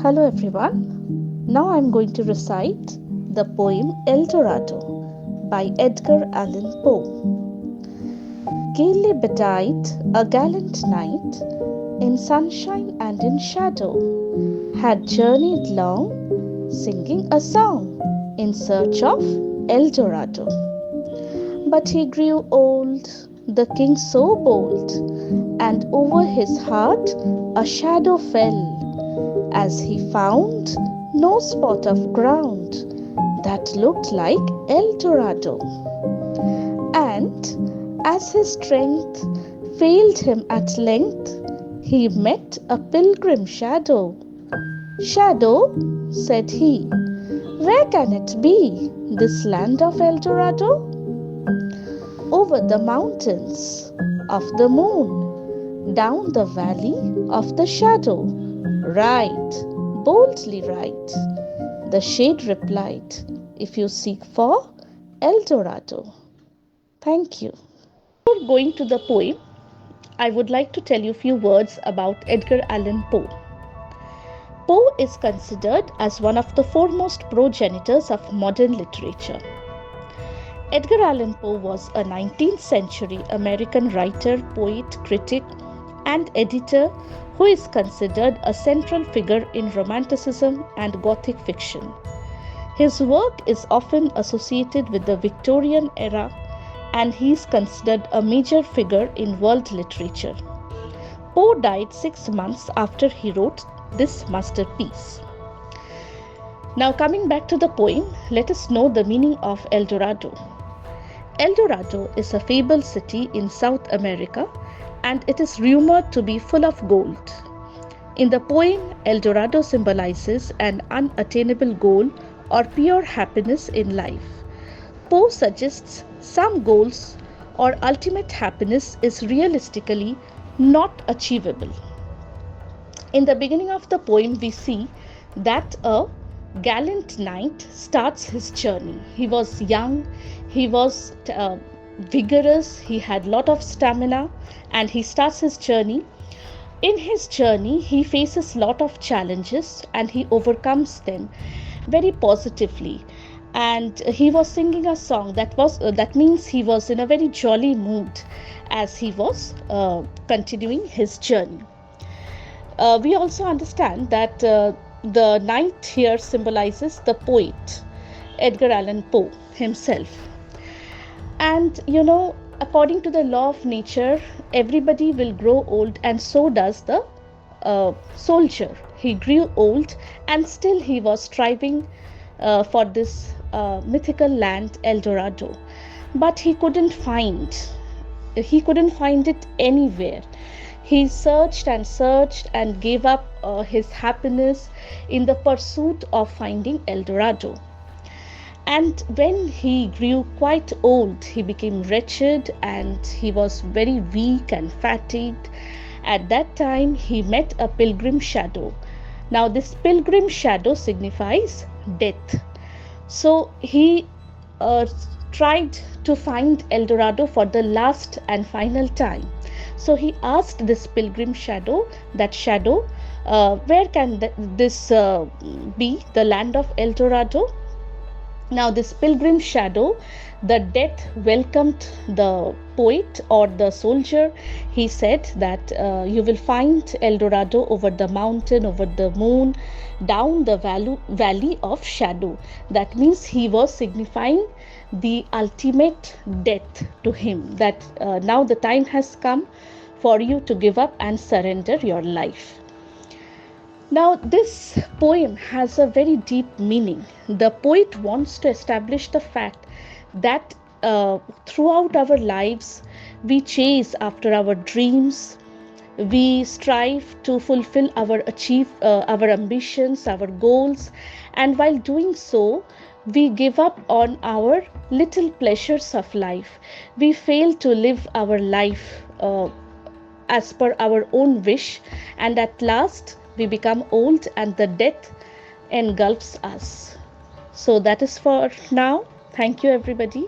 Hello everyone. Now I'm going to recite the poem Eldorado by Edgar Allan Poe. Gaily bedight, a gallant knight, in sunshine and in shadow, had journeyed long, singing a song in search of Eldorado. But he grew old, the king so bold, and over his heart a shadow fell, as he found no spot of ground that looked like Eldorado. And as his strength failed him at length, he met a pilgrim shadow. "Shadow," said he, "where can it be, this land of Eldorado?" "Over the mountains of the moon, down the valley of the shadow. Right, boldly right," the shade replied, "if you seek for Eldorado." Thank you. Before going to the poem, I would like to tell you a few words about Edgar Allan Poe. Poe is considered as one of the foremost progenitors of modern literature. Edgar Allan Poe was a 19th century American writer, poet, critic, and editor who is considered a central figure in Romanticism and Gothic fiction. His work is often associated with the Victorian era, and he is considered a major figure in world literature. Poe died 6 months after he wrote this masterpiece. Now, coming back to the poem, let us know the meaning of Eldorado. Eldorado is a fabled city in South America, and it is rumored to be full of gold. In the poem, Eldorado symbolizes an unattainable goal or pure happiness in life. Poe suggests some goals or ultimate happiness is realistically not achievable. In the beginning of the poem, we see that a gallant knight starts his journey. He was young, he was vigorous, he had lot of stamina, and he starts his journey. In his journey, he faces lot of challenges and he overcomes them very positively. And he was singing a song that means he was in a very jolly mood as he was continuing his journey. We also understand that the knight here symbolizes the poet Edgar Allan Poe himself. And according to the law of nature, everybody will grow old, and so does the soldier. He grew old and still he was striving for this mythical land Eldorado, but he couldn't find it anywhere. He searched and gave up his happiness in the pursuit of finding Eldorado. And when he grew quite old, he became wretched and he was very weak and fatigued. At that time, he met a pilgrim shadow. Now, this pilgrim shadow signifies death. So he tried to find Eldorado for the last and final time. So he asked this pilgrim shadow, where can this be, the land of Eldorado? Now, this pilgrim shadow, the death, welcomed the poet or the soldier. He said that you will find Eldorado over the mountain, over the moon, down the valley of shadow. That means he was signifying the ultimate death to him, that now the time has come for you to give up and surrender your life. Now, this poem has a very deep meaning. The poet wants to establish the fact that throughout our lives, we chase after our dreams, we strive to fulfill our ambitions, our goals, and while doing so, we give up on our little pleasures of life. We fail to live our life as per our own wish, and at last we become old and the death engulfs us. So that is for now. Thank you, everybody.